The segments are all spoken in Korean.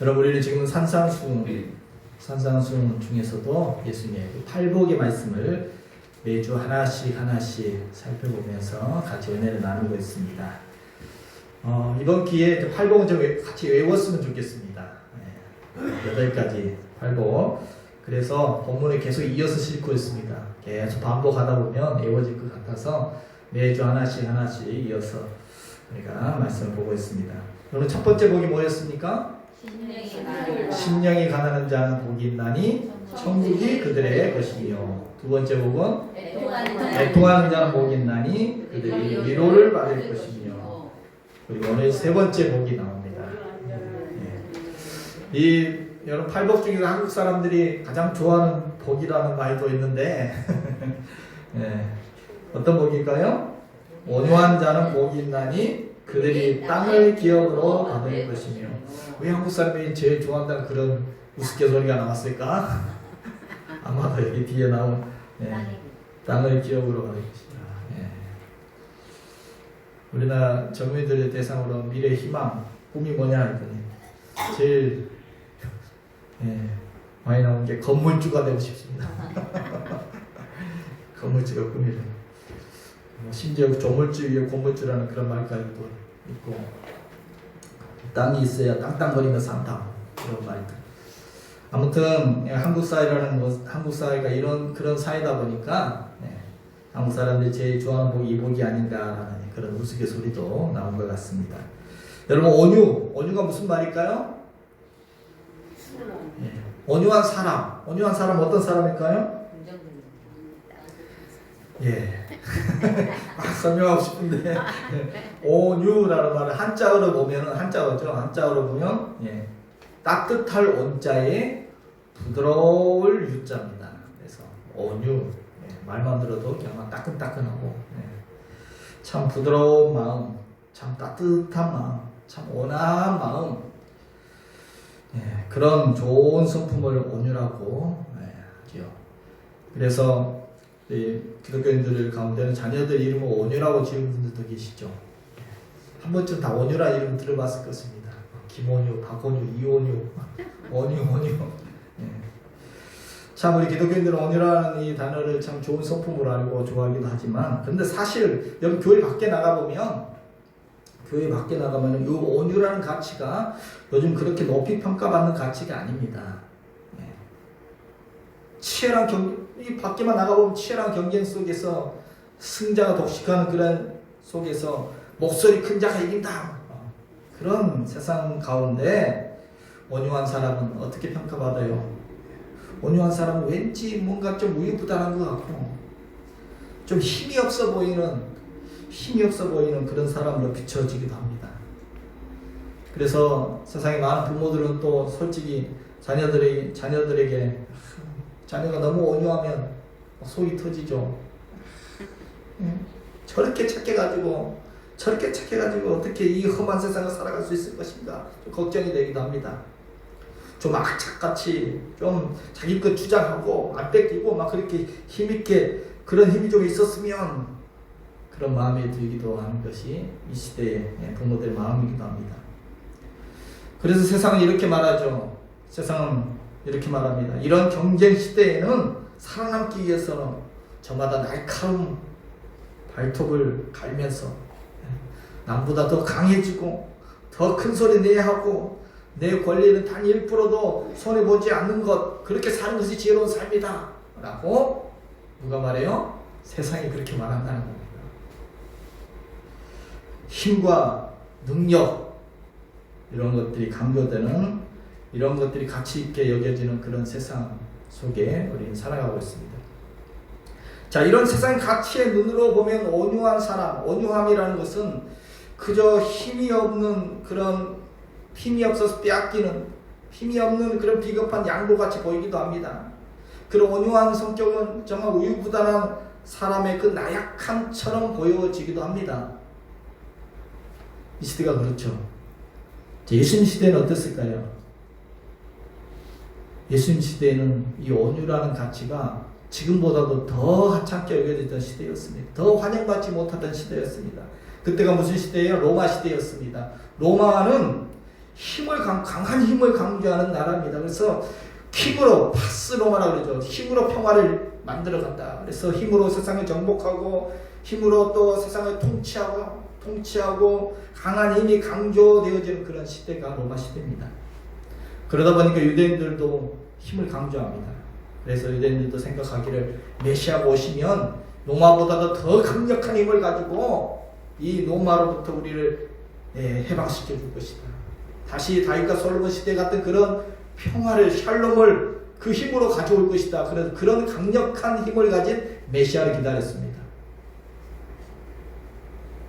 여러분, 우리는 지금 산상수훈 중에서도 예수님의 그 팔복의 말씀을 매주 하나씩 살펴보면서 같이 은혜를 나누고 있습니다. 이번 기회에 팔복은 좀 같이 외웠으면 좋겠습니다. 8가지 팔복. 그래서 본문을 계속 이어서 싣고 있습니다. 계속 반복하다 보면 외워질 것 같아서 매주 하나씩 이어서 우리가 말씀을 보고 있습니다. 오늘 첫 번째 복이 뭐였습니까? 심령이 가난한 자는 복이 있나니 천국이 그들의 것이며, 두 번째 복은 애통하는 자는 복이 있나니 그들이 위로를 받을 것이며, 그리고 오늘 세 번째 복이 나옵니다. 이 여러분, 팔복 중에서 한국 사람들이 가장 좋아하는 복이라는 말도 있는데 어떤 복일까요? 온유한 자는 복이 있나니 그들이 땅을 기업으로 받을 것이며. 왜 한국 사람이 제일 좋아한다는 그런 우스갯소리가 나왔을까? 아마도 여기 뒤에 나온 땅을 기업으로 받을 것이다. 우리나라 젊은이들의 대상으로 미래 희망, 꿈이 뭐냐 했더니 제일 많이 나온 게 건물주가 되고 싶습니다. 건물주가 꿈이래. 심지어 조물주 위에 고물주라는 그런 말까지도 있고, 땅이 있어야 땅땅거리며 산다, 그런 말들. 아무튼 한국 사회가 그런 사회다 보니까 한국 사람들이 제일 좋아하는 복이 이 복이 아닌가라는 그런 우스갯소리도 나온 것 같습니다. 여러분, 온유가 무슨 말일까요? 온유한 사람 어떤 사람일까요? 막 설명하고 싶은데 온유라는 말을 한자어로 보면 따뜻할 온자에 부드러울 유자입니다. 그래서 온유, 말만 들어도 그냥 따끈따끈하고 참 부드러운 마음, 참 따뜻한 마음, 참 온화한 마음, 그런 좋은 성품을 온유라고 하죠. 그래서 기독교인들 가운데는 자녀들 이름을 온유라고 지은 분들도 계시죠. 한 번쯤 다 온유라 이름 들어봤을 것입니다. 김온유, 박온유, 이온유, 온유. 참 우리 기독교인들은 온유라는 이 단어를 참 좋은 성품으로 알고 좋아하기도 하지만, 그런데 사실 여기 교회 밖에 나가면 이 온유라는 가치가 요즘 그렇게 높이 평가받는 가치가 아닙니다. 이 밖에만 나가보면 치열한 경쟁 속에서 승자가 독식하는 그런 속에서 목소리 큰 자가 이긴다, 그런 세상 가운데 온유한 사람은 어떻게 평가받아요? 온유한 사람은 왠지 뭔가 좀 우유부단한 것 같고 좀 힘이 없어 보이는 그런 사람으로 비춰지기도 합니다. 그래서 세상에 많은 부모들은 또 솔직히 자녀들에게 자녀가 너무 온유하면 속이 터지죠. 저렇게 착해가지고 어떻게 이 험한 세상을 살아갈 수 있을 것인가 좀 걱정이 되기도 합니다. 좀 악착같이 좀 자기 것 주장하고 안 뺏기고 막 그렇게 힘있게 그런 힘이 좀 있었으면, 그런 마음이 들기도 하는 것이 이 시대의 부모들의 마음이기도 합니다. 그래서 세상은 이렇게 말하죠. 세상은 이렇게 말합니다. 이런 경쟁 시대에는 살아남기 위해서는 저마다 날카로운 발톱을 갈면서 남보다 더 강해지고 더 큰 소리 내야 하고 내 권리는 단 1%도 손해보지 않는 것, 그렇게 사는 것이 지혜로운 삶이다 라고 누가 말해요? 세상이 그렇게 말한다는 겁니다. 힘과 능력, 이런 것들이 강조되는, 이런 것들이 가치 있게 여겨지는 그런 세상 속에 우리는 살아가고 있습니다. 자, 이런 세상 가치의 눈으로 보면 온유한 사람, 온유함이라는 것은 그저 힘이 없어서 빼앗기는, 힘이 없는 그런 비겁한 양도같이 보이기도 합니다. 그런 온유한 성격은 정말 우유부단한 사람의 그 나약함처럼 보여지기도 합니다. 이 시대가 그렇죠. 예수님 시대는 어땠을까요? 예수님 시대에는 이 온유라는 가치가 지금보다도 더 하찮게 여겨지던 시대였습니다. 더 환영받지 못하던 시대였습니다. 그때가 무슨 시대예요? 로마 시대였습니다. 로마는 강한 힘을 강조하는 나라입니다. 그래서 힘으로 파스로마라 그러죠. 힘으로 평화를 만들어 간다. 그래서 힘으로 세상을 정복하고 힘으로 또 세상을 통치하고 강한 힘이 강조되어지는 그런 시대가 로마 시대입니다. 그러다 보니까 유대인들도 힘을 강조합니다. 그래서 유대인들도 생각하기를 메시아가 오시면 로마보다도 더 강력한 힘을 가지고 이 로마로부터 우리를 해방시켜 줄 것이다. 다시 다윗과 솔로몬 시대 같은 그런 평화를 샬롬을 그 힘으로 가져올 것이다. 그래서 그런 강력한 힘을 가진 메시아를 기다렸습니다.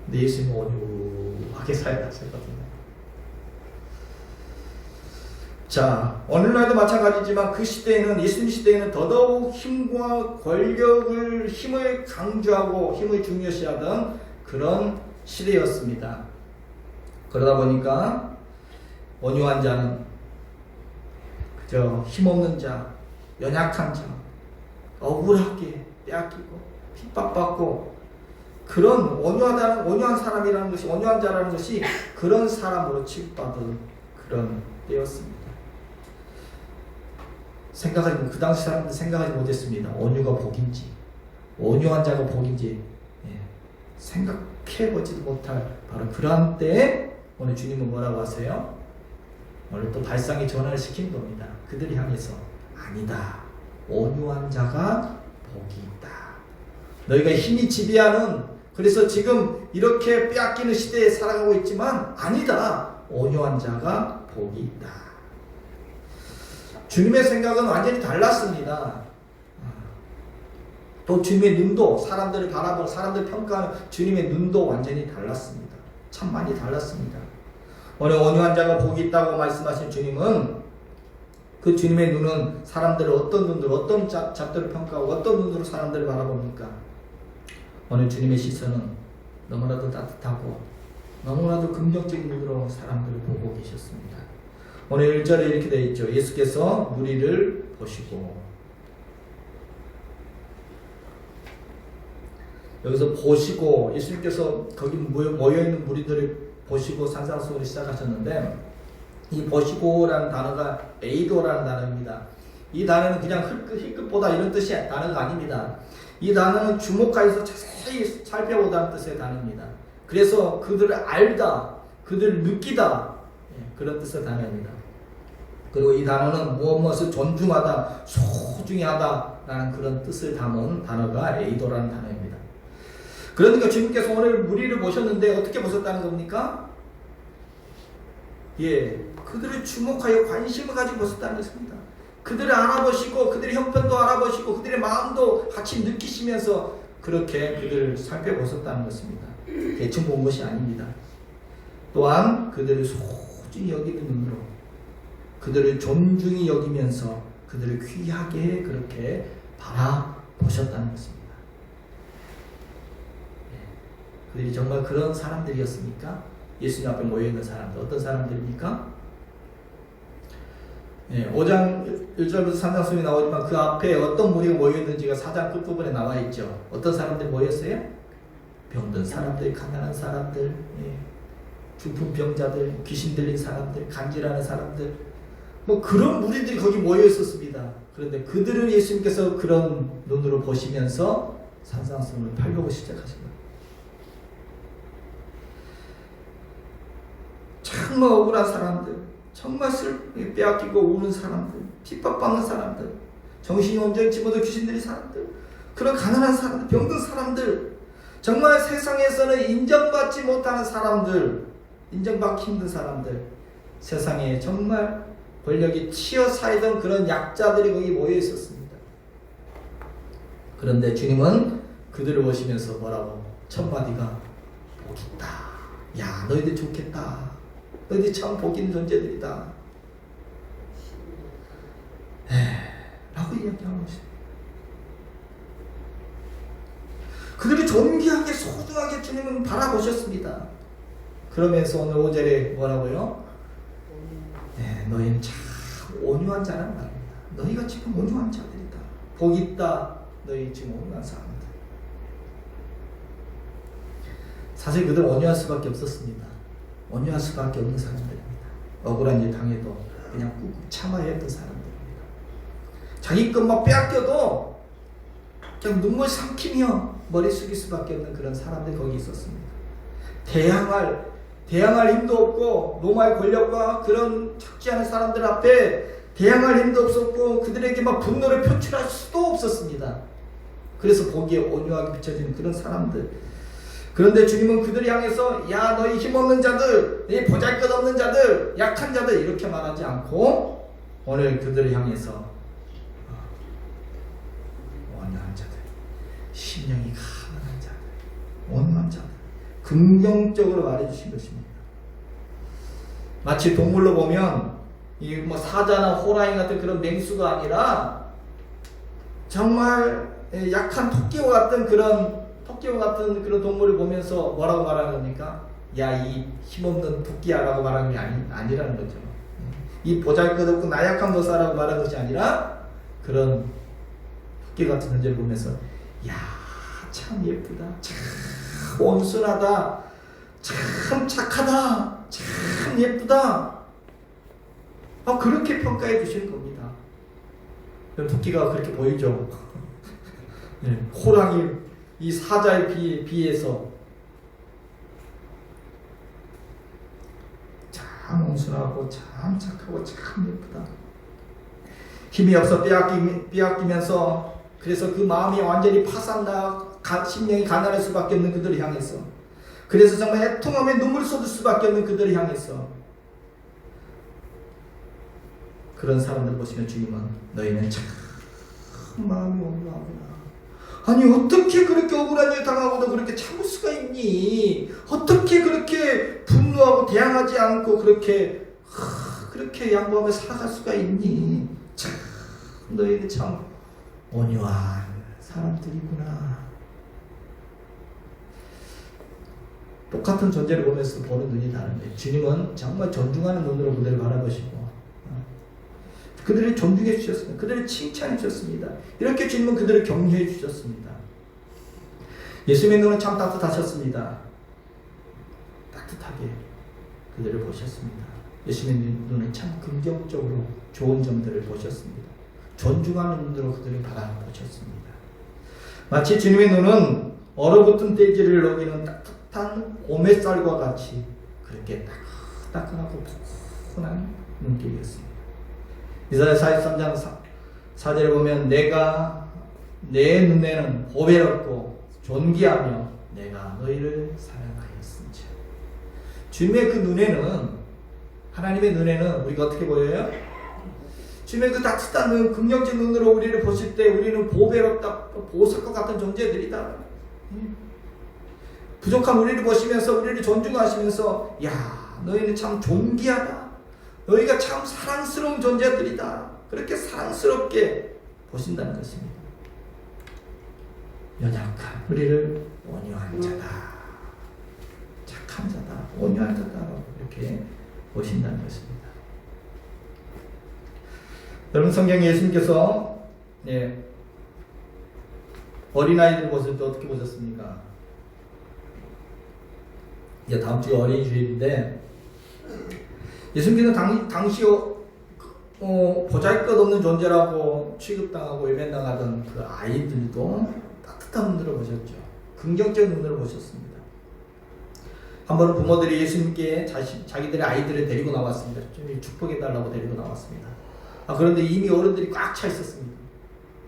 근데 예수님은 온유하게 살아가셨거든요. 자, 오늘날도 마찬가지지만 그 시대에는, 예수님 시대에는 더더욱 힘과 권력을, 힘을 강조하고 힘을 중요시하던 그런 시대였습니다. 그러다 보니까 온유한 자는 그저 힘없는 자, 연약한 자, 억울하게 빼앗기고 핍박받고 그런 온유한 사람이라는 것이, 온유한 자라는 것이 그런 사람으로 취급받은 그런 때였습니다. 그 당시 사람들 생각하지 못했습니다. 온유가 복인지, 온유한 자가 복인지 생각해보지도 못할 바로 그런 때에 오늘 주님은 뭐라고 하세요? 오늘 또 발상의 전환을 시킨 겁니다. 그들이 향해서 아니다. 온유한 자가 복이 있다. 너희가 힘이 지배하는, 그래서 지금 이렇게 빼앗기는 시대에 살아가고 있지만 아니다. 온유한 자가 복이 있다. 주님의 생각은 완전히 달랐습니다. 또 주님의 눈도, 사람들을 바라보고 사람들 평가하는 주님의 눈도 완전히 달랐습니다. 참 많이 달랐습니다. 오늘 온유한 자가 복이 있다고 말씀하신 주님은 그 주님의 눈은 사람들을 어떤 눈으로, 어떤 잡들을 평가하고 어떤 눈으로 사람들을 바라봅니까? 오늘 주님의 시선은 너무나도 따뜻하고 너무나도 긍정적인 눈으로 사람들을 보고 계셨습니다. 오늘 1절에 이렇게 되어 있죠. 예수께서 무리를 보시고, 여기서 보시고, 예수님께서 거기 모여있는 무리들을 보시고 산상수훈을 시작하셨는데, 이 보시고라는 단어가 에이도라는 단어입니다. 이 단어는 그냥 힐끗보다 이런 뜻의 단어가 아닙니다. 이 단어는 주목하여서 자세히 살펴보다는 뜻의 단어입니다. 그래서 그들을 알다, 그들을 느끼다, 그런 뜻의 단어입니다. 그리고 이 단어는 무엇을 존중하다, 소중히 하다라는 그런 뜻을 담은 단어가 에이도라는 단어입니다. 그러니까 주님께서 오늘 무리를 보셨는데 어떻게 보셨다는 겁니까? 그들을 주목하여 관심을 가지고 보셨다는 것입니다. 그들을 알아보시고 그들의 형편도 알아보시고 그들의 마음도 같이 느끼시면서 그렇게 그들을 살펴보셨다는 것입니다. 대충 본 것이 아닙니다. 또한 그들을 소중히 여기는 눈으로, 그들을 존중히 여기면서 그들을 귀하게 그렇게 바라보셨다는 것입니다. 그들이 정말 그런 사람들이었습니까? 예수님 앞에 모여있는 사람들, 어떤 사람들입니까? 5장 1절부터 3장 수이 나오지만 그 앞에 어떤 무리가 모여있는지가 4장 끝부분에 나와있죠. 어떤 사람들이 모였어요? 병든 사람들, 가난한 사람들, 중풍 병자들, 귀신 들린 사람들, 간질하는 사람들, 그런 무리들이 거기 모여 있었습니다. 그런데 그들을 예수님께서 그런 눈으로 보시면서 산상수훈을 펼보고 시작하신 거예요. 정말 억울한 사람들, 정말 슬프게 빼앗기고 우는 사람들, 핍박받는 사람들, 정신이 온전치 못한 귀신 들린 사람들, 그런 가난한 사람들, 병든 사람들, 정말 세상에서는 인정받지 못하는 사람들, 인정받기 힘든 사람들, 세상에 정말 권력이 치여 살던 그런 약자들이 거기 모여 있었습니다. 그런데 주님은 그들을 보시면서 뭐라고? 첫 마디가 복이 있다. 야, 너희들 좋겠다. 너희들 참 복이 있는 존재들이다. 라고 이야기하고 있습니다. 그들이 존귀하게 소중하게 주님은 바라보셨습니다. 그러면서 오늘 5절에 뭐라고요? 너희는 참 온유한 자라는 말입니다. 너희가 지금 온유한 자들이다. 복이 있다. 너희 지금 온유한 사람들. 사실 그들 온유할 수밖에 없었습니다. 온유할 수밖에 없는 사람들입니다. 억울한 일 당해도 그냥 꾹꾹 참아야 했던 사람들입니다. 자기 것만 빼앗겨도 그냥 눈물 삼키며 머리 숙일 수밖에 없는 그런 사람들이 거기 있었습니다. 대항할 힘도 없고 로마의 권력과 그런 착취하는 사람들 앞에 대항할 힘도 없었고 그들에게 막 분노를 표출할 수도 없었습니다. 그래서 보기에 온유하게 비춰지는 그런 사람들. 그런데 주님은 그들을 향해서 야 너희 힘없는 자들, 너희 보잘것없는 자들, 약한 자들 이렇게 말하지 않고 오늘 그들을 향해서 온유한 자들, 심령이 가난한 자들, 온유한 자들 긍정적으로 말해주신 것입니다. 마치 동물로 보면 이 뭐 사자나 호랑이 같은 그런 맹수가 아니라 정말 약한 토끼와 같은 그런 동물을 보면서 뭐라고 말하는 겁니까? 야 이 힘없는 토끼야라고 말하는 게 아니라는 거죠. 이 보잘것없고 나약한 것이라고 말하는 것이 아니라 그런 토끼 같은 존재를 보면서 야 참 예쁘다, 참 온순하다, 참 착하다, 참 예쁘다. 그렇게 평가해 주시는 겁니다. 토끼가 그렇게 보이죠. 네, 호랑이 이 사자에 비해서 참 온순하고 참 착하고 참 예쁘다. 힘이 없어 빼앗기면서 그래서 그 마음이 완전히 파산나 심령이 가난할 수밖에 없는 그들을 향해서 그래서 정말 애통하며 눈물을 쏟을 수밖에 없는 그들을 향해서 그런 사람들 보시면 주님은 너희는 참 마음이 온유하구나. 아니 어떻게 그렇게 억울한 일 당하고도 그렇게 참을 수가 있니? 어떻게 그렇게 분노하고 대항하지 않고 그렇게 양보하며 살아갈 수가 있니? 참 너희는 참 온유한 사람들이구나. 똑같은 존재를 보면서 보는 눈이 다른데 주님은 정말 존중하는 눈으로 그들을 바라보시고 그들을 존중해 주셨습니다. 그들을 칭찬해 주셨습니다. 이렇게 주님은 그들을 격려해 주셨습니다. 예수님의 눈은 참 따뜻하셨습니다. 따뜻하게 그들을 보셨습니다. 예수님의 눈은 참 긍정적으로 좋은 점들을 보셨습니다. 존중하는 눈으로 그들을 바라보셨습니다. 마치 주님의 눈은 얼어붙은 돼지를 녹이는 따뜻한 오매살과 같이 그렇게 따끈하고 푸근한 눈길이었습니다. 이사야 43장 4절에 보면 내가 내 눈에는 보배롭고 존귀하며 내가 너희를 사랑하였은지. 주님의 그 눈에는 하나님의 눈에는 우리가 어떻게 보여요? 주님의 그 따뜻한 눈, 긍정적 눈으로 우리를 보실 때 우리는 보배롭다, 보석과 같은 존재들이다. 부족한 우리를 보시면서 우리를 존중하시면서 야 너희는 참 존귀하다. 너희가 참 사랑스러운 존재들이다. 그렇게 사랑스럽게 보신다는 것입니다. 연약한 우리를 온유한 자다, 착한 자다, 온유한 자다 이렇게 보신다는 것입니다. 여러분 성경 예수님께서 어린아이들 보실 때 어떻게 보셨습니까? 이제 다음 주에 어린이 주일인데 예수님께서는 당시 보잘것없는 존재라고 취급당하고 외면당하던 그 아이들도 따뜻한 눈으로 보셨죠. 긍정적인 눈으로 보셨습니다. 한 번은 부모들이 예수님께 자기들의 아이들을 데리고 나왔습니다. 좀 축복해달라고 데리고 나왔습니다. 그런데 이미 어른들이 꽉 차 있었습니다.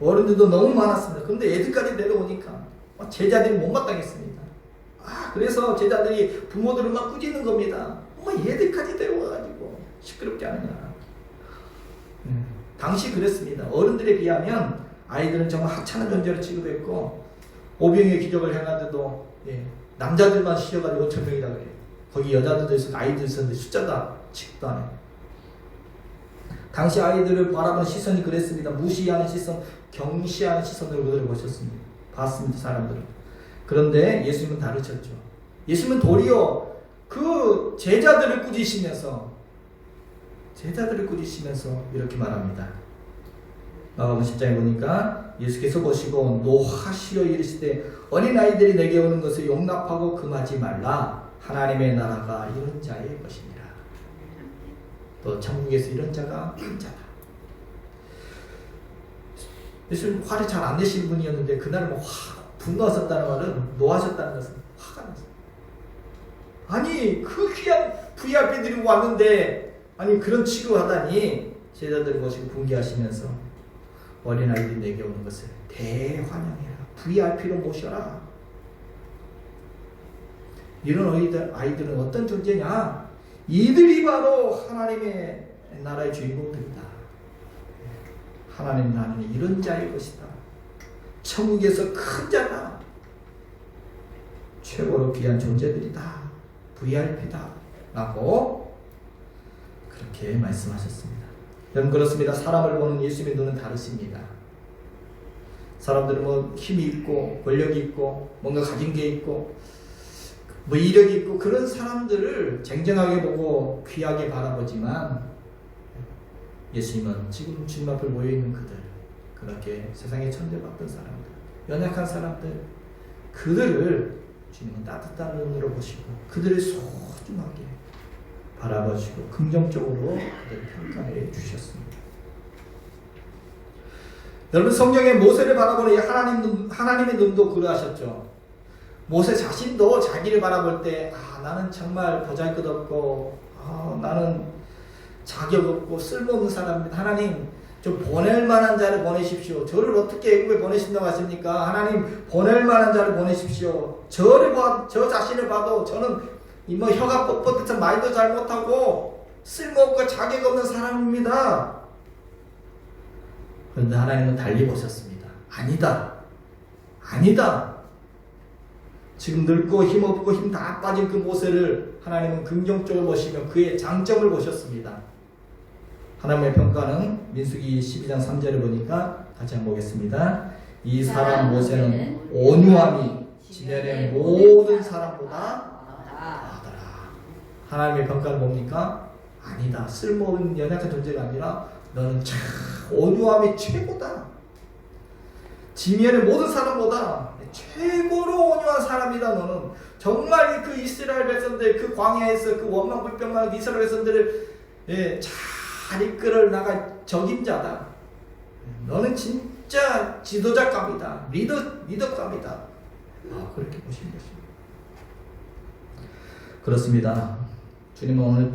어른들도 너무 많았습니다. 그런데 애들까지 데려오니까 제자들이 못마땅했습니다. 그래서 제자들이 부모들을 막 꾸짖는 겁니다. 얘들까지 데려와가지고 시끄럽게 하느냐. 당시 그랬습니다. 어른들에 비하면 아이들은 정말 하찮은 존재로 취급했고 오병이의 기적을 행하는데도 남자들만 씌어가지고 5,000명이라 그래요. 거기 여자들도 있었고 아이들 있었는데 숫자가 치지도 않아요. 당시 아이들을 바라보는 시선이 그랬습니다. 무시하는 시선, 경시하는 시선으로 그들을 보셨습니다. 봤습니다. 사람들은. 그런데 예수님은 다르셨죠. 예수님은 도리어 그 제자들을 꾸짖으면서 이렇게 말합니다. 마가복음 10장에 보니까 예수께서 보시고 노하시어 이르시되 어린아이들이 내게 오는 것을 용납하고 금하지 말라. 하나님의 나라가 이런 자의 것이니라. 또 천국에서 이런 자가 큰 자다. 예수님 화를 잘 안 내시는 분이었는데 그날 뭐 분노하셨다는 말은 노하셨다는 것은 화가 났어요. 아니 그 귀한 VIP 드리고 왔는데 아니 그런 취급하다니 제자들 모시고 분개하시면서 어린아이들이 내게 오는 것을 대환영해라. VIP로 모셔라. 이런 아이들은 어떤 존재냐? 이들이 바로 하나님의 나라의 주인공들이다. 하나님 나라는 이런 자일 것이다. 천국에서 큰 자다. 최고로 귀한 존재들이다. VIP다. 라고 그렇게 말씀하셨습니다. 여러분 그렇습니다. 사람을 보는 예수님의 눈은 다르십니다. 사람들은 뭐 힘이 있고 권력이 있고 뭔가 가진 게 있고 뭐 이력이 있고 그런 사람들을 쟁쟁하게 보고 귀하게 바라보지만 예수님은 지금 주님 앞에 모여있는 그들, 그렇게 세상에 천대받던 사람들, 연약한 사람들, 그들을 주님은 따뜻한 눈으로 보시고 그들을 소중하게 바라보시고 긍정적으로 그들을 평가해 주셨습니다. 여러분 성경에 모세를 바라보는 하나님의 눈도 그러하셨죠. 모세 자신도 자기를 바라볼 때 나는 정말 보잘것없고 나는 자격 없고 쓸모없는 사람입니다. 하나님 좀 보낼 만한 자를 보내십시오. 저를 어떻게 애굽에 보내신다고 하십니까? 하나님 보낼 만한 자를 보내십시오. 저 자신을 봐도 저는 뭐 혀가 뻣뻣해서 말도 잘 못하고 쓸모없고 자격 없는 사람입니다. 그런데 하나님은 달리 보셨습니다. 아니다. 지금 늙고 힘없고 힘 다 빠진 그 모세를 하나님은 긍정적으로 보시며 그의 장점을 보셨습니다. 하나님의 평가는 민수기 12장 3절을 보니까 같이 한번 보겠습니다. 이 사람 모세는 온유함이 지면의 모든 사람보다 나아더라. 하나님의 평가는 뭡니까? 아니다. 쓸모없는 연약한 존재가 아니라 너는 참 온유함이 최고다. 지면의 모든 사람보다 최고로 온유한 사람이다. 너는 정말 그 이스라엘 백성들 그 광야에서 그 원망불평한 이스라엘 백성들을 잘 이끌어 나갈 적임자다. 너는 진짜 지도자감이다. 리더감이다. 그렇게 보시는 것입니다. 그렇습니다. 주님은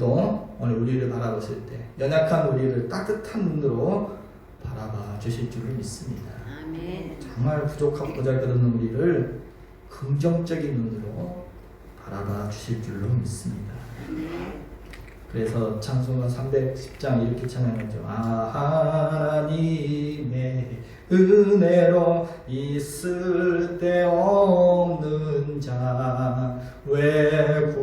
오늘 우리를 바라보실 때 연약한 우리를 따뜻한 눈으로 바라봐 주실 줄을 믿습니다. 아멘. 정말 부족하고 보잘것없는 우리를 긍정적인 눈으로 바라봐 주실 줄로 믿습니다. 그래서 찬송가 310장 이렇게 찬양하죠. 하나님의 은혜로 있을 데 없는 자 왜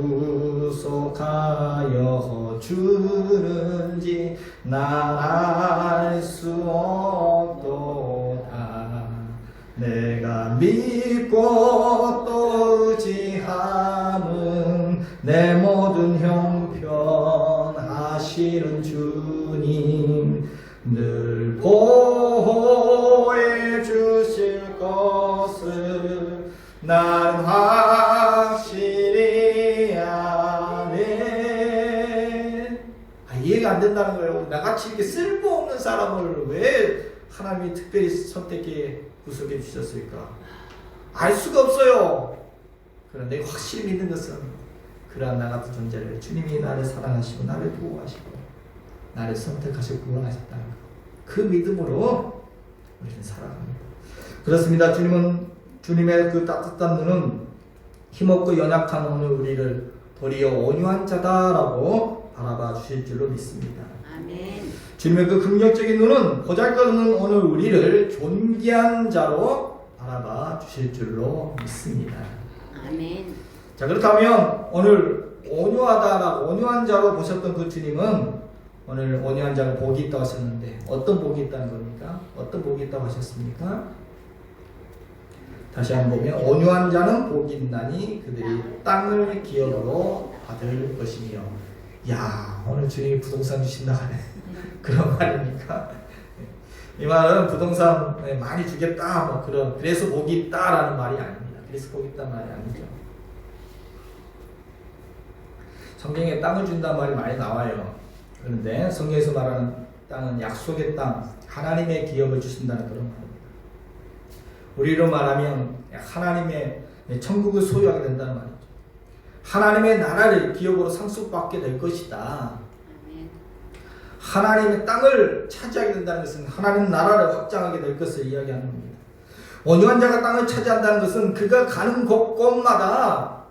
구속하여 주는지 난 알 수 없도다. 내가 믿고 또 의지함은 내 모든 형편하시는 주님 늘 보호해 주실 것을 난 확실히 아네. 이해가 안 된다는 거예요. 나같이 이렇게 쓸모없는 사람을 왜 하나님이 특별히 선택해 구속해 주셨을까? 알 수가 없어요. 그런데 확실히 믿는 것은 그러한 나 같은 존재를 주님이 나를 사랑하시고 나를 보호하시고 나를 선택하시고 구원하셨다는 것. 그 믿음으로 우리는 살아갑니다. 그렇습니다. 주님의 그 따뜻한 눈은 힘없고 연약한 오늘 우리를 도리어 온유한 자다라고 바라봐 주실 줄로 믿습니다. 아멘. 주님의 그 긍정적인 눈은 보잘것없는 오늘 우리를 존귀한 자로 바라봐 주실 줄로 믿습니다. 아멘. 자, 그렇다면 오늘 온유한 자로 보셨던 그 주님은 오늘 온유한 자가 복이 있다고 하셨는데 어떤 복이 있다는 겁니까? 어떤 복이 있다고 하셨습니까? 다시 한번 보면 온유한 자는 복이 있나니 그들이 땅을 기업으로 받을 것이며. 야, 오늘 주님이 부동산 주신다 하네. 그런 말입니까? 이 말은 부동산 많이 주겠다 뭐 그래서 복이 있다라는 말이 아닙니다. 그래서 복이 있다는 말이 아니죠. 성경에 땅을 준다는 말이 많이 나와요. 그런데 성경에서 말하는 땅은 약속의 땅, 하나님의 기업을 주신다는 그런 말입니다. 우리로 말하면 하나님의 천국을 소유하게 된다는 말이죠. 하나님의 나라를 기업으로 상속받게 될 것이다. 하나님의 땅을 차지하게 된다는 것은 하나님 나라를 확장하게 될 것을 이야기하는 겁니다. 온유한 자가 땅을 차지한다는 것은 그가 가는 곳곳마다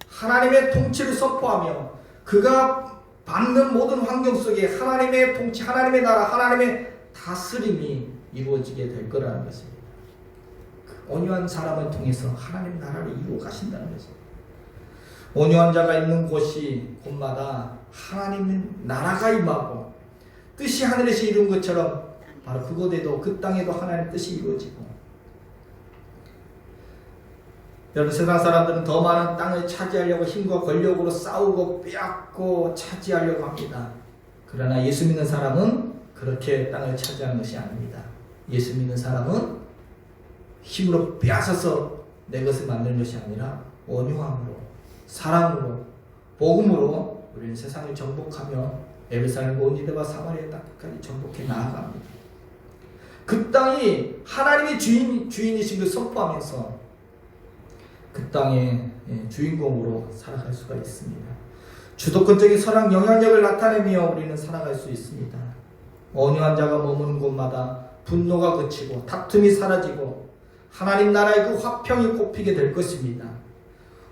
하나님의 통치를 선포하며 그가 받는 모든 환경 속에 하나님의 통치, 하나님의 나라, 하나님의 다스림이 이루어지게 될 거라는 것입니다. 온유한 사람을 통해서 하나님 나라를 이루어 가신다는 것입니다. 온유한 자가 있는 곳이 곳마다 하나님의 나라가 임하고 뜻이 하늘에서 이룬 것처럼 바로 그곳에도 그 땅에도 하나님의 뜻이 이루어지고, 여러분 세상 사람들은 더 많은 땅을 차지하려고 힘과 권력으로 싸우고 빼앗고 차지하려고 합니다. 그러나 예수 믿는 사람은 그렇게 땅을 차지하는 것이 아닙니다. 예수 믿는 사람은 힘으로 빼앗아서 내 것을 만드는 것이 아니라 온유함으로, 사랑으로, 복음으로 우리는 세상을 정복하며 예루살렘 온 유대와 사마리아 땅까지 정복해 나아갑니다. 그 땅이 하나님의 주인이신 것을 선포하면서 그 땅의 주인공으로 살아갈 수가 있습니다. 주도권적인 선악 영향력을 나타내며 우리는 살아갈 수 있습니다. 온유한 자가 머무는 곳마다 분노가 그치고 다툼이 사라지고 하나님 나라의 그 화평이 꽃피게 될 것입니다.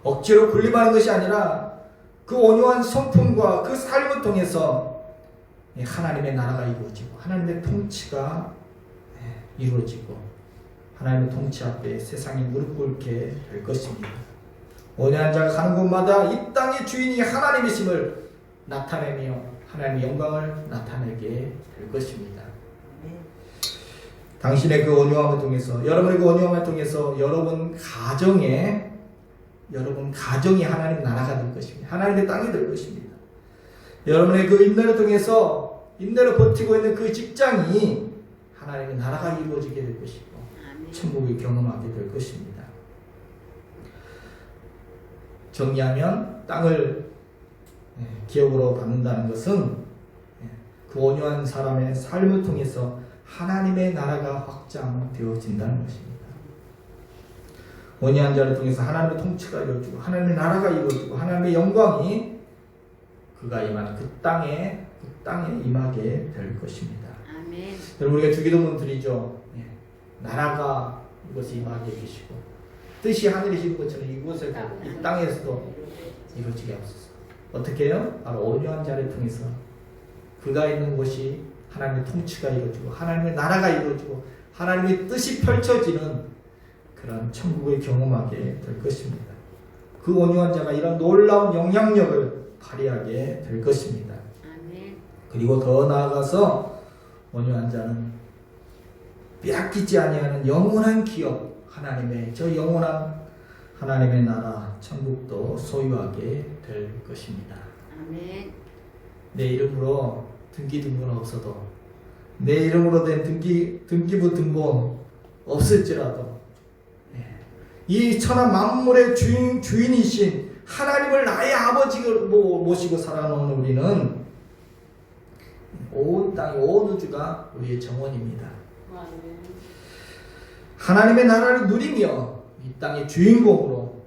억지로 군림하는 것이 아니라 그 온유한 성품과 그 삶을 통해서 하나님의 나라가 이루어지고 하나님의 통치가 이루어지고 하나님의 통치 앞에 세상이 무릎 꿇게 될 것입니다. 온유한 자가 가는 곳마다 이 땅의 주인이 하나님이심을 나타내며 하나님의 영광을 나타내게 될 것입니다. 당신의 그 온유함을 통해서, 여러분의 그 온유함을 통해서 여러분 가정이 하나님 나라가 될 것입니다. 하나님의 땅이 될 것입니다. 여러분의 그 인내를 통해서 인내로 버티고 있는 그 직장이 하나님의 나라가 이루어지게 될 것이고 천국을 경험하게 될 것입니다. 정리하면 땅을 기업으로 받는다는 것은 그 온유한 사람의 삶을 통해서 하나님의 나라가 확장되어진다는 것입니다. 온유한 자를 통해서 하나님의 통치가 이루어지고 하나님의 나라가 이루어지고 하나님의 영광이 그가 임하는 그 땅에 임하게 될 것입니다. 아멘. 여러분 우리가 주기도문 드리죠. 나라가 이곳에 임하게 계시고 뜻이 하늘에 이룬 것처럼 이곳에도 이 땅에서도 이루어지게 하옵소서. 어떻게 해요? 바로 온유한 자를 통해서 그가 있는 곳이 하나님의 통치가 이루어지고 하나님의 나라가 이루어지고 하나님의 뜻이 펼쳐지는 그런 천국을 경험하게 될 것입니다. 그 온유한 자가 이런 놀라운 영향력을 발휘하게 될 것입니다. 아멘. 그리고 더 나아가서 온유한 자는 빼앗기지 아니하는 영원한 기업, 하나님의 저 영원한 하나님의 나라 천국도 소유하게 될 것입니다. 아멘. 내 이름으로 등기 등본 없어도, 내 이름으로 된 등기부 등본 없을지라도 이 천하 만물의 주인이신 하나님을 나의 아버지로 모시고 살아오는 우리는 온 땅, 온 우주가 우리의 정원입니다. 하나님의 나라를 누리며 이 땅의 주인공으로,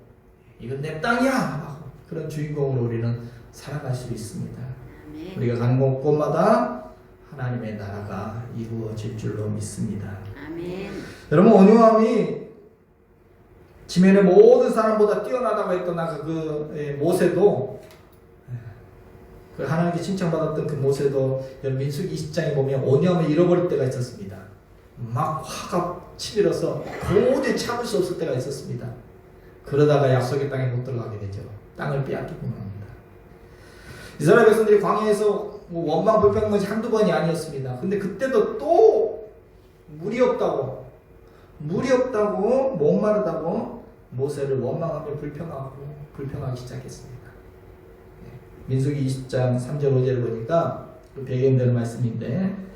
이건 내 땅이야, 그런 주인공으로 우리는 살아갈 수 있습니다. 아멘. 우리가 가는 곳곳마다 하나님의 나라가 이루어질 줄로 믿습니다. 아멘. 여러분 온유함이 지면의 모든 사람보다 뛰어나다고 했던 아까 그 모세도, 그 하나님께 칭찬받았던 그 모세도 민수기 20장에 보면 온유함을 잃어버릴 때가 있었습니다. 막 화가 치밀어서 도저히 참을 수 없을 때가 있었습니다. 그러다가 약속의 땅에 못 들어가게 되죠. 땅을 빼앗기고 맙니다. 이스라엘 백성들이 광야에서 원망 불평한 것이 한두 번이 아니었습니다. 근데 그때도 또 물이 없다고 목마르다고 모세를 원망하며 불평하기 시작했습니다. 민수기 20장 3절 5절을 보니까 그 배경되는 말씀인데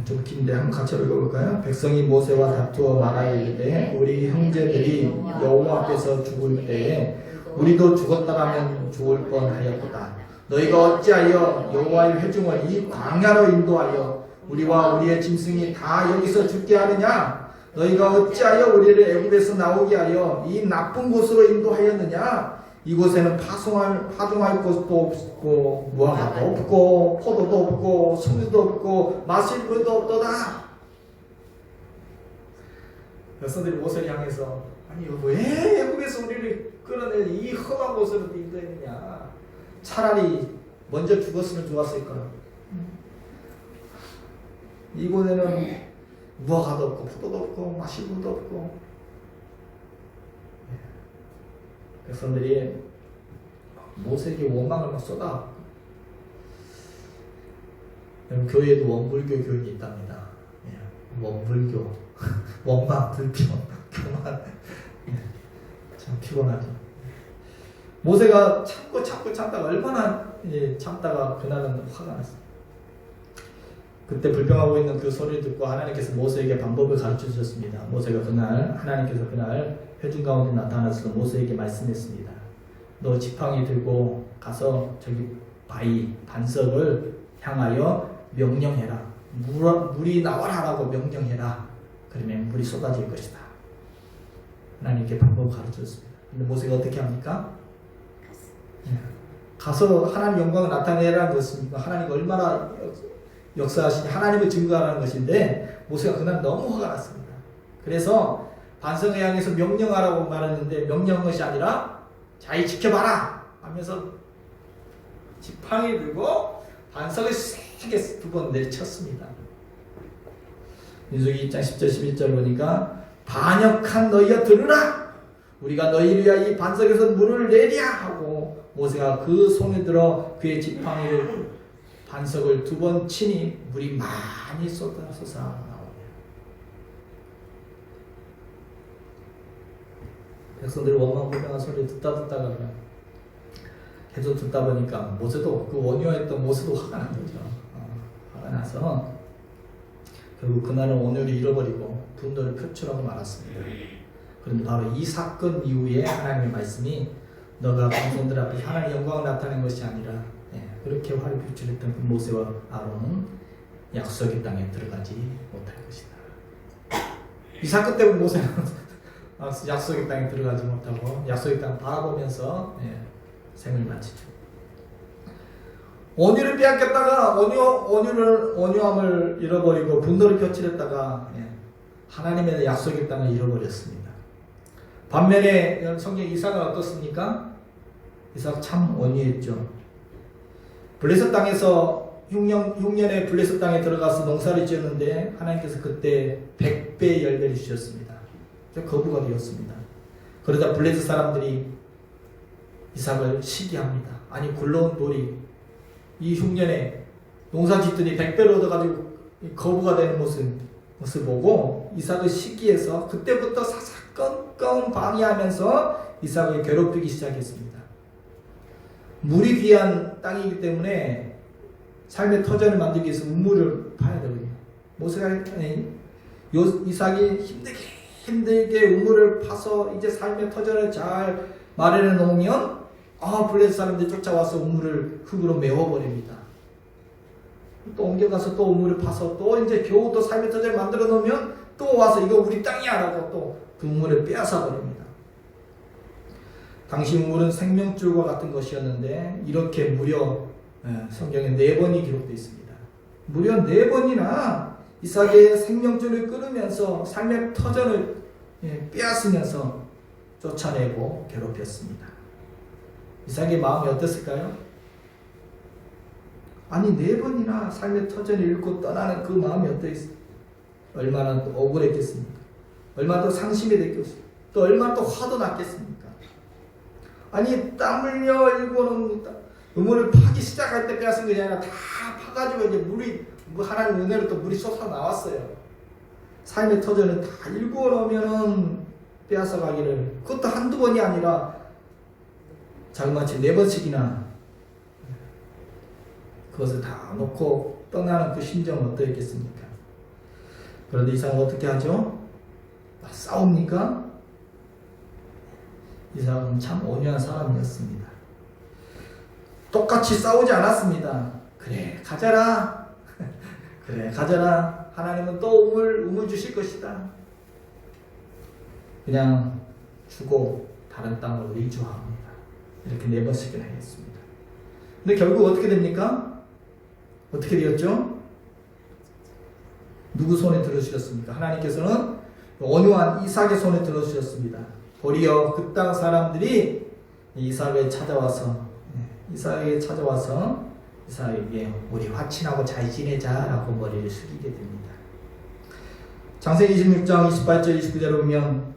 좀 긴데 한번 같이 읽어볼까요? 백성이 모세와 다투어 말하여 이르되 우리 형제들이 여호와 앞에서 죽을 때에 우리도 죽었다라면 죽을 뻔하였도다. 너희가 어찌하여 여호와의 회중을 이 광야로 인도하여 우리와 우리의 짐승이 다 여기서 죽게 하느냐? 너희가 어찌하여 우리를 애굽에서 나오게 하여 이 나쁜 곳으로 인도하였느냐? 이곳에는 파종할 곳도 없고 무화과도 없고 포도도 없고 송유도 없고 마실 물도 없도다. 백성들이 모세를 향해서 아니 왜 애굽에서 우리를 끌어내 이 험한 곳으로 인도했느냐? 차라리 먼저 죽었으면 좋았을 거야. 이곳에는 무화과도 없고 포도도 없고 마실 물도 없고. 백성들이 모세에게 원망을 막 쏟아. 교회에도 원불교 교인이 있답니다. 원불교, 원망, 불평, 교만. 참 피곤하죠. 모세가 참고 참다가 얼마나 참다가 그날은 화가 났어요. 그때 불평하고 있는 그 소리를 듣고 하나님께서 모세에게 방법을 가르쳐 주셨습니다. 모세가 하나님께서 그날 회중 가운데 나타나서 모세에게 말씀했습니다. 너 지팡이 들고 가서 저기 반석을 향하여 명령해라. 물이 나와라라고 명령해라. 그러면 물이 쏟아질 것이다. 하나님께 방법을 가르쳐 줬습니다. 근데 모세가 어떻게 합니까? 가서 하나님 영광을 나타내라는 것입니다. 하나님이 얼마나 역사하시니 하나님을 증거하라는 것인데 모세가 그날 너무 화가 났습니다. 그래서 반석을 향해서 명령하라고 말했는데 명령한 것이 아니라 자기 지켜봐라 하면서 지팡이 들고 반석을 세게 2번 내리쳤습니다. 민수기 2장 10절 11절 보니까 반역한 너희여 들으라 우리가 너희를 위하여 이 반석에서 물을 내랴 하고 모세가 그 손에 들어 그의 지팡이를 반석을 2번 치니 물이 많이 쏟아져서 나오네요. 백성들이 원망불평한 소리 듣다가 계속 듣다 보니까 모세도 그 원효했던 모세도 화가 난 거죠. 화가 나서 결국 그날은 원효를 잃어버리고 분노를 표출하고 말았습니다. 그런데 바로 이 사건 이후에 하나님의 말씀이 너가 백성들 앞에 하나님의 영광을 나타낸 것이 아니라 그렇게 화를 표출했던 그 모세와 아론은 약속의 땅에 들어가지 못할 것이다. 이 사건 때문에 모세는 약속의 땅에 들어가지 못하고 약속의 땅을 바라보면서 생을 마치죠. 온유를 빼앗겼다가 온유함을 잃어버리고 분노를 표출했다가 하나님의 약속의 땅을 잃어버렸습니다. 반면에 성경 이삭은 어떻습니까? 이삭 참 온유했죠. 블레셋 땅에서 6년에 블레셋 땅에 들어가서 농사를 지었는데 하나님께서 그때 100배의 열매를 주셨습니다. 거부가 되었습니다. 그러자 블레셋 사람들이 이삭을 시기합니다. 아니 굴러온 돌이 이 흉년에 농사 짓더니 100배를 얻어가지고 거부가 되는 모습을 보고 이삭을 시기해서 그때부터 사사건건 방해하면서 이삭을 괴롭히기 시작했습니다. 물이 귀한 땅이기 때문에 삶의 터전을 만들기 위해서 우물을 파야 되거든요. 이삭이 힘들게 우물을 파서 이제 삶의 터전을 잘 마련해 놓으면 블레셋 사람들이 쫓아와서 우물을 흙으로 메워버립니다. 또 옮겨가서 또 우물을 파서 또 이제 겨우 또 삶의 터전을 만들어 놓으면 또 와서 이거 우리 땅이야 라고 또 그 우물을 빼앗아 버립니다. 당시 우물은 생명줄과 같은 것이었는데 이렇게 무려 성경에 4번이 기록되어 있습니다. 무려 4번이나 이삭의 생명줄을 끊으면서 삶의 터전을 빼앗으면서 쫓아내고 괴롭혔습니다. 이삭의 마음이 어땠을까요? 아니 4번이나 삶의 터전을 잃고 떠나는 그 마음이 어땠을까요? 얼마나 또 억울했겠습니까? 얼마나 또 상심이 됐겠습니까? 또 얼마나 또 화도 났겠습니까? 아니 땀 흘려 일고는 우물을 파기 시작할 때 빼앗은 것이 아니라 다 파가지고 이제 물이 하나님 은혜로 또 물이 쏟아 나왔어요. 삶의 터전을 다 일구어 놓으면은 빼앗아 가기를 그것도 한두 번이 아니라 자그마치 4번씩이나 그것을 다 놓고 떠나는 그 심정은 어떠했겠습니까? 그런데 이삭은 어떻게 하죠? 싸웁니까? 이삭은 참 온유한 사람이었습니다. 똑같이 싸우지 않았습니다. 그래 가져라. 그래 가져라. 하나님은 또 우물 주실 것이다. 그냥 주고 다른 땅으로 이주합니다. 이렇게 4번씩이나 했습니다. 근데 결국 어떻게 됩니까? 어떻게 되었죠? 누구 손에 들어주셨습니까? 하나님께서는 온유한 이삭의 손에 들어주셨습니다. 도리어 그 땅 사람들이 이삭에게 찾아와서 이삭에게 우리 화친하고 잘 지내자라고 머리를 숙이게 됩니다. 창세기 26장 28절 29절을 보면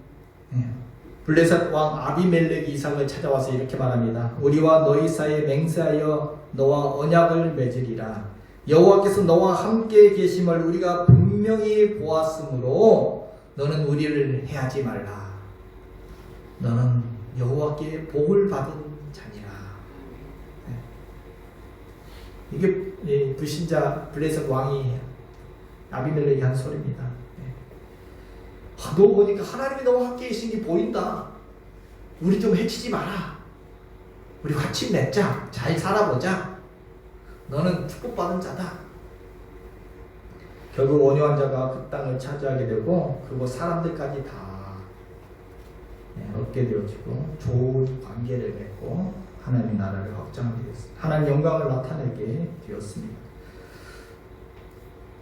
블레셋 왕 아비멜렉이 이삭을 찾아와서 이렇게 말합니다. 우리와 너희 사이에 맹세하여 너와 언약을 맺으리라. 여호와께서 너와 함께 계심을 우리가 분명히 보았으므로 너는 우리를 해하지 말라. 너는 여호와께 복을 받은 자니라. 이게 불신자 블레셋 왕이 아비멜렉이 한 소리입니다. 너 보니까 하나님이 너와 함께 계신 게 보인다. 우리 좀 해치지 마라. 우리 같이 맺자. 잘 살아보자. 너는 축복받은 자다. 결국 온유한 자가 그 땅을 차지하게 되고 그리고 사람들까지 다 얻게 되어지고 좋은 관계를 맺고 하나님의 나라를 확장하게 되었습니다. 하나님 영광을 나타내게 되었습니다.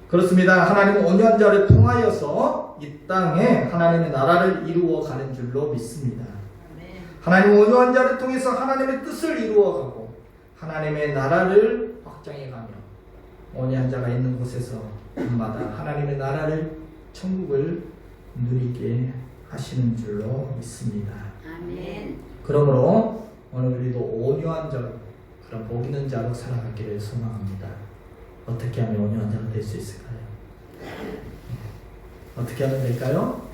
그렇습니다. 하나님은 온유한 자를 통하여서 이 땅에 하나님의 나라를 이루어가는 줄로 믿습니다. 하나님은 온유한 자를 통해서 하나님의 뜻을 이루어가고 하나님의 나라를 확장해가며 온유한 자가 있는 곳에서 밤마다 하나님의 나라를 천국을 누리게 하시는 줄로 믿습니다. 아멘. 그러므로 오늘 우리도 온유한 자로 그런 복 있는 자로 살아가기를 소망합니다. 어떻게 하면 온유한 자가 될 수 있을까요? 어떻게 하면 될까요?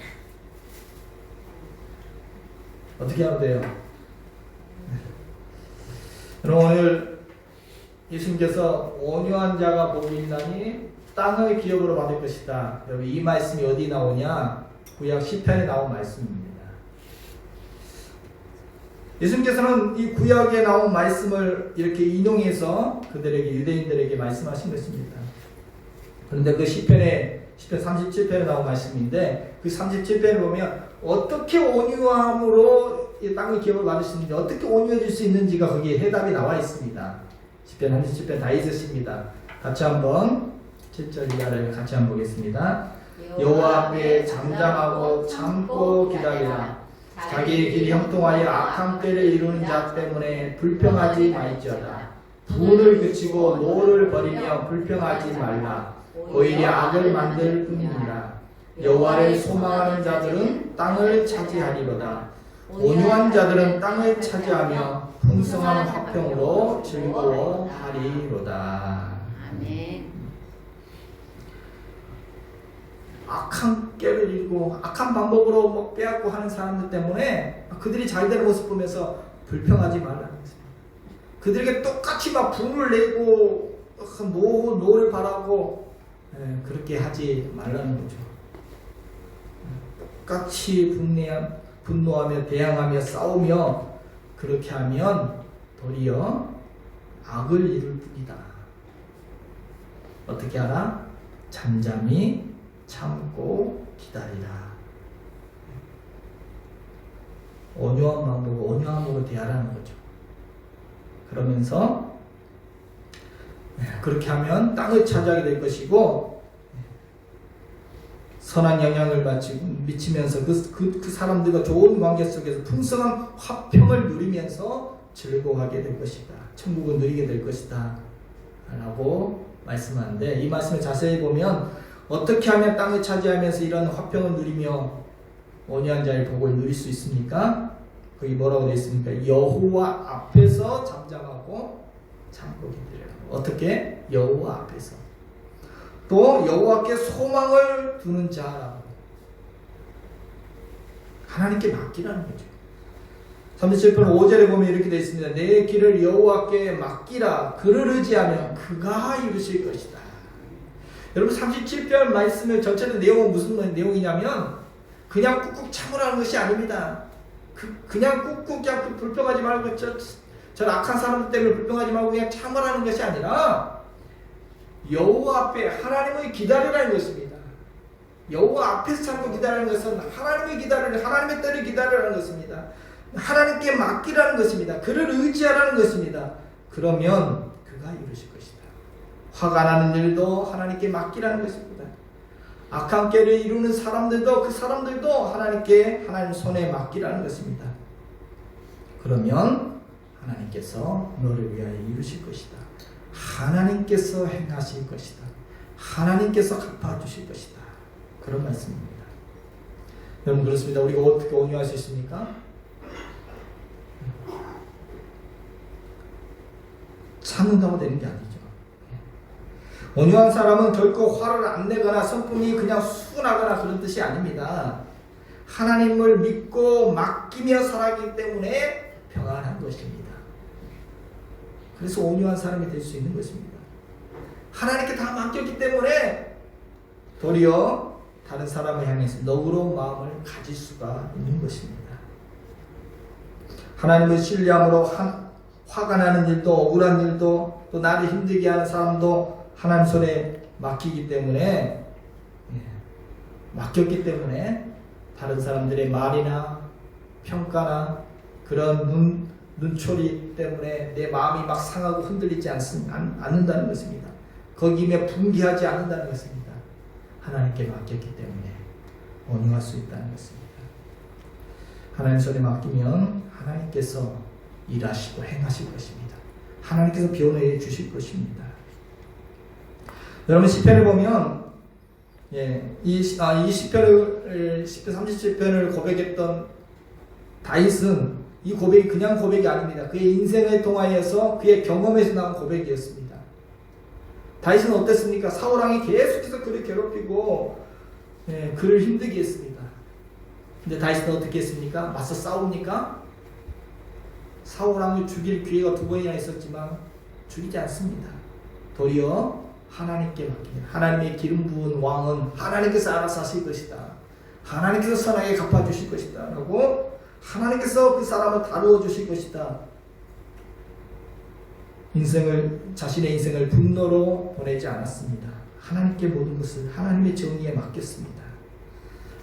어떻게 하면 돼요? 그럼 오늘 예수님께서 온유한 자가 복이 있나니 땅의 기업으로 받을 것이다. 여러분 이 말씀이 어디 나오냐? 구약 시편에 나온 말씀입니다. 예수님께서는 이 구약에 나온 말씀을 이렇게 인용해서 그들에게 유대인들에게 말씀하신 것입니다. 그런데 그 시편 37편에 나온 말씀인데 그 37편을 보면 어떻게 온유함으로 이 땅의 기업을 받을 수 있는지 어떻게 온유해질 수 있는지가 거기에 해답이 나와 있습니다. 시편 37편 다 있으십니다. 같이 한번 7절 이하를 같이 한번 보겠습니다. 여호와 앞에 잠잠하고 참고 기다리라. 자기의 길이 형통하여 악한 때를 이루는 자 때문에 불평하지 말지어다. 분을 그치고 노를 버리며 불평하지 말라. 오히려 악을 만들 뿐이니라. 여호와를 소망하는 자들은 땅을 차지하리로다. 온유한 자들은 땅을 차지하며 풍성한 화평으로 즐거워하리로다. 아멘. 악한 깨를 이루고 악한 방법으로 뭐 빼앗고 하는 사람들 때문에 그들이 잘 되는 모습 보면서 불평하지 말라는 거죠. 그들에게 똑같이 막 분을 내고 노를 바라고 그렇게 하지 말라는 거죠. 똑같이 분노하며 대항하며 싸우며 그렇게 하면 도리어 악을 이룰 뿐이다. 어떻게 하라? 잠잠히 참고 기다리라. 온유한 방법으로 온유함으로 대하라는 거죠. 그러면서 그렇게 하면 땅을 차지하게 될 것이고 선한 영향을 미치면서 그 사람들과 좋은 관계 속에서 풍성한 화평을 누리면서 즐거워하게 될 것이다. 천국을 누리게 될 것이다. 라고 말씀하는데 이 말씀을 자세히 보면 어떻게 하면 땅을 차지하면서 이런 화평을 누리며 온유한 자의 복을 누릴 수 있습니까? 거기 뭐라고 되어 있습니까? 여호와 앞에서 잠잠하고 참고 기다리라. 어떻게? 여호와 앞에서. 또 여호와께 소망을 두는 자라고. 하나님께 맡기라는 거죠. 37편 5절에 보면 이렇게 되어 있습니다. 내 길을 여호와께 맡기라. 그를 의지하면 그가 이루실 것이다. 여러분 37편 말씀의 전체의 내용은 무슨 내용이냐면 그냥 꾹꾹 참으라는 것이 아닙니다. 그냥 꾹꾹 불평하지 말고 저는 악한 사람들 때문에 불평하지 말고 그냥 참으라는 것이 아니라 여호와 앞에 하나님을 기다리라는 것입니다. 여호와 앞에서 참고 기다리는 것은 하나님의 때를 기다리라는 것입니다. 하나님께 맡기라는 것입니다. 그를 의지하라는 것입니다. 그러면 그가 이루실 것이다. 화가 나는 일도 하나님께 맡기라는 것입니다. 악한 꾀를 이루는 사람들도 그 사람들도 하나님 손에 맡기라는 것입니다. 그러면 하나님께서 너를 위하여 이루실 것이다. 하나님께서 행하실 것이다. 하나님께서 갚아주실 것이다. 그런 말씀입니다. 여러분 그렇습니다. 우리가 어떻게 온유할 수 있습니까? 참는다고 되는 게 아니죠. 온유한 사람은 결코 화를 안 내거나 성품이 그냥 순하거나 그런 뜻이 아닙니다. 하나님을 믿고 맡기며 살아가기 때문에 평안한 것입니다. 그래서 온유한 사람이 될 수 있는 것입니다. 하나님께 다 맡겼기 때문에 도리어 다른 사람을 향해서 너그러운 마음을 가질 수가 있는 것입니다. 하나님을 신뢰함으로 화가 나는 일도 억울한 일도 또 나를 힘들게 하는 사람도 하나님 손에 맡기기 때문에 맡겼기 때문에 다른 사람들의 말이나 평가나 그런 눈초리 때문에 내 마음이 막 상하고 흔들리지 않는다는 것입니다. 거기에 분개하지 않는다는 것입니다. 하나님께 맡겼기 때문에 온유할 수 있다는 것입니다. 하나님 손에 맡기면 하나님께서 일하시고 행하실 것입니다. 하나님께서 변호해 주실 것입니다. 여러분 시편을 보면 이 시편을 37편을 고백했던 다윗은 이 고백이 그냥 고백이 아닙니다. 그의 인생을 통하여서 그의 경험에서 나온 고백이었습니다. 다윗은 어땠습니까? 사울왕이 계속해서 그를 괴롭히고 그를 힘들게 했습니다. 근데 다윗은 어떻게 했습니까? 맞서 싸웁니까? 사울왕을 죽일 기회가 2번이나 있었지만 죽이지 않습니다. 도리어 하나님께 맡깁니다. 하나님의 기름 부은 왕은 하나님께서 알아서 하실 것이다. 하나님께서 선하게 갚아주실 것이다. 라고 하나님께서 그 사람을 다루어 주실 것이다. 자신의 인생을 분노로 보내지 않았습니다. 하나님께 모든 것을 하나님의 정의에 맡겼습니다.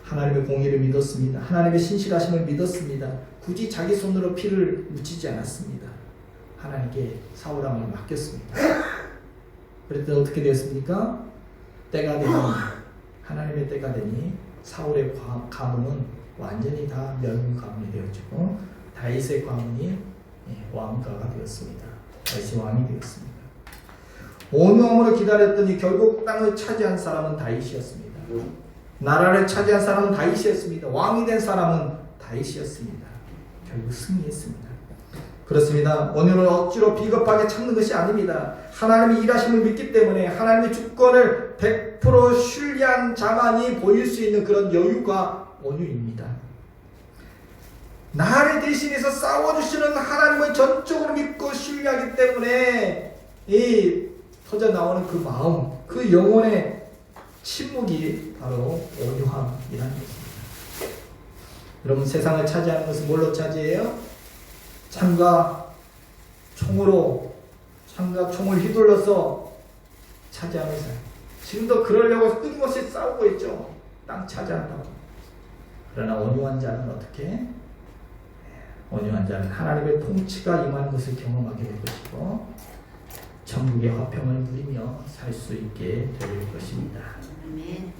하나님의 공의를 믿었습니다. 하나님의 신실하심을 믿었습니다. 굳이 자기 손으로 피를 묻히지 않았습니다. 하나님께 사울왕을 맡겼습니다. 그랬더니 어떻게 되었습니까? 때가 되니 하나님의 때가 되니 사울의 가문은 완전히 다 멸망 가문이 되어지고 다윗의 가문이 왕가가 되었습니다. 다윗이 왕이 되었습니다. 온유함으로 기다렸더니 결국 땅을 차지한 사람은 다윗이었습니다. 나라를 차지한 사람은 다윗이었습니다. 왕이 된 사람은 다윗이었습니다. 결국 승리했습니다. 그렇습니다. 온유는 억지로 비겁하게 참는 것이 아닙니다. 하나님의 일하심을 믿기 때문에 하나님의 주권을 100% 신뢰한 자만이 보일 수 있는 그런 여유가 온유입니다. 나를 대신해서 싸워주시는 하나님을 전적으로 믿고 신뢰하기 때문에 이 터져 나오는 그 마음, 그 영혼의 침묵이 바로 온유함이라는 것입니다. 여러분 세상을 차지하는 것은 뭘로 차지해요? 창과 총을 휘둘러서 차지하는 삶. 지금도 그러려고 끊임없이 싸우고 있죠. 땅 차지한다고. 그러나 온유한 자는 어떻게? 온유한 자는 하나님의 통치가 임하는 것을 경험하게 될 것이고 천국의 화평을 누리며 살 수 있게 될 것입니다. 아멘.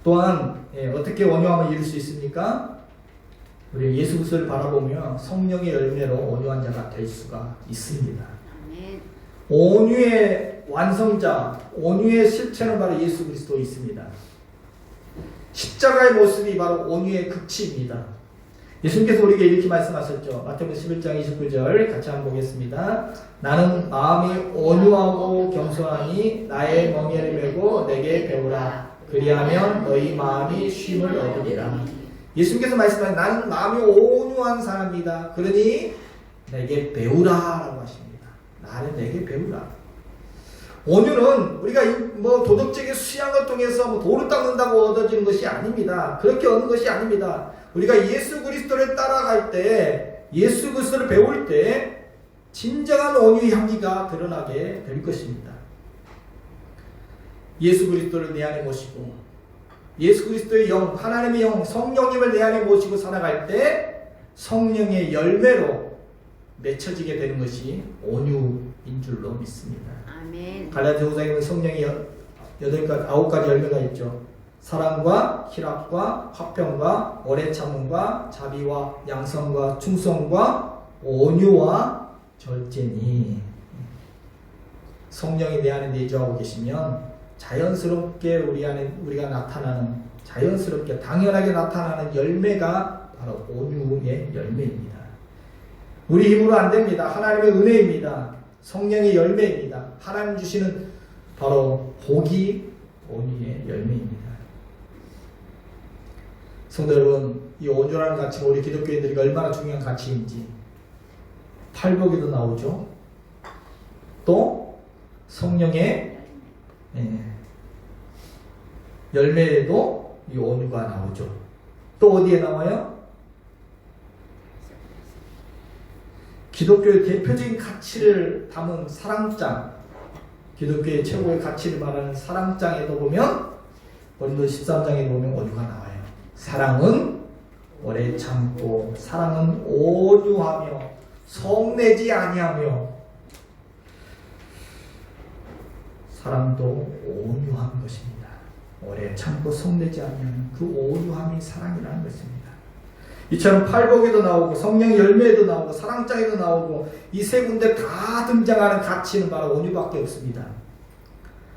또한 어떻게 온유함을 이룰 수 있습니까? 우리 예수 그리스도를 바라보며 성령의 열매로 온유한 자가 될 수가 있습니다. 아멘. 온유의 완성자, 온유의 실체는 바로 예수 그리스도에 있습니다. 십자가의 모습이 바로 온유의 극치입니다. 예수님께서 우리에게 이렇게 말씀하셨죠. 마태복음 11장 29절 같이 한번 보겠습니다. 나는 마음이 온유하고 겸손하니 나의 멍에를 메고 내게 배우라. 그리하면 너희 마음이 쉼을 얻으리라. 예수님께서 말씀하신 나는 마음이 온유한 사람이다. 그러니 내게 배우라 라고 하십니다. 나를 내게 배우라. 온유는 우리가 도덕적인 수양을 통해서 도를 닦는다고 얻어지는 것이 아닙니다. 그렇게 얻는 것이 아닙니다. 우리가 예수 그리스도를 따라갈 때 예수 그리스도를 배울 때 진정한 온유의 향기가 드러나게 될 것입니다. 예수 그리스도를 내 안에 모시고 예수 그리스도의 영, 하나님의 영, 성령님을 내 안에 모시고 살아갈 때 성령의 열매로 맺혀지게 되는 것이 온유인 줄로 믿습니다. 아멘. 갈라디아서에 보면 성령이 9가지 열매가 있죠. 사랑과 희락과 화평과 오래 참음과 자비와 양성과 충성과 온유와 절제니. 성령이 내 안에 내주하고 계시면 자연스럽게 우리가 나타나는, 자연스럽게 당연하게 나타나는 열매가 바로 온유의 열매입니다. 우리 힘으로 안 됩니다. 하나님의 은혜입니다. 성령의 열매입니다. 하나님 주시는 바로 복이 온유의 열매입니다. 성도 여러분, 이 온유라는 가치가 우리 기독교인들에게 얼마나 중요한 가치인지 팔복에도 나오죠. 또 성령의 열매에도 이 온유가 나오죠. 또 어디에 나와요? 기독교의 대표적인 가치를 담은 사랑장, 기독교의 최고의 가치를 말하는 사랑장에도 보면, 고린도 13장에 보면 온유가 나와요. 사랑은 오래 참고, 사랑은 온유하며 성내지 아니하며, 사랑도 온유한 것입니다. 오래 참고 성내지 아니하는 그 온유함이 사랑이라는 것입니다. 이처럼 팔복에도 나오고 성령의 열매에도 나오고 사랑장에도 나오고 이 세 군데 다 등장하는 가치는 바로 온유밖에 없습니다.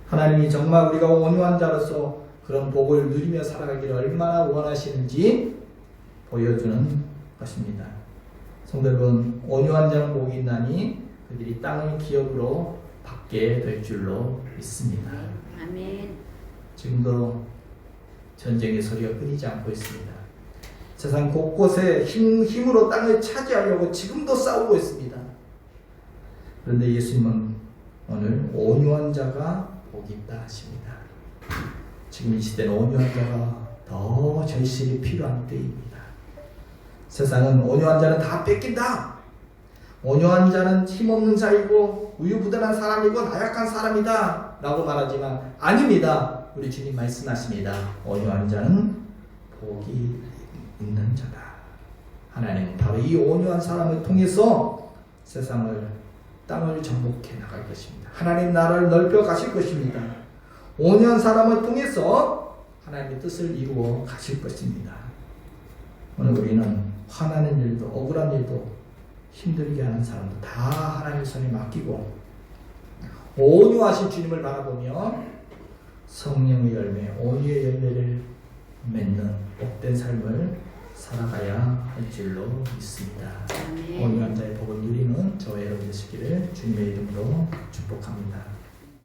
하나님이 정말 우리가 온유한 자로서 그런 복을 누리며 살아가기를 얼마나 원하시는지 보여주는 것입니다. 성도 여러분, 온유한 자는 복이 있나니 그들이 땅의 기업으로 받게 될 줄로 믿습니다. 아멘. 지금도 전쟁의 소리가 끊이지 않고 있습니다. 세상 곳곳에 힘으로 땅을 차지하려고 지금도 싸우고 있습니다. 그런데 예수님은 오늘 온유한 자가 복이 있다 하십니다. 지금 이 시대는 온유한 자가 더 절실히 필요한 때입니다. 세상은 온유한 자는 다 뺏긴다. 온유한 자는 힘없는 자이고 우유부단한 사람이고 나약한 사람이다 라고 말하지만 아닙니다. 우리 주님 말씀하십니다. 온유한 자는 복이 있는 자다. 하나님은 바로 이 온유한 사람을 통해서 세상을, 땅을 정복해 나갈 것입니다. 하나님 나라를 넓혀 가실 것입니다. 온유한 사람을 통해서 하나님의 뜻을 이루어 가실 것입니다. 오늘 우리는 화나는 일도 억울한 일도 힘들게 하는 사람도 다 하나님 손에 맡기고 온유하신 주님을 바라보며 성령의 열매, 온유의 열매를 맺는 복된 삶을 살아가야 할 줄로 믿습니다. 아멘. 온유한 자의 복을 누리는 저와 여러분 되시기를 주님의 이름으로 축복합니다.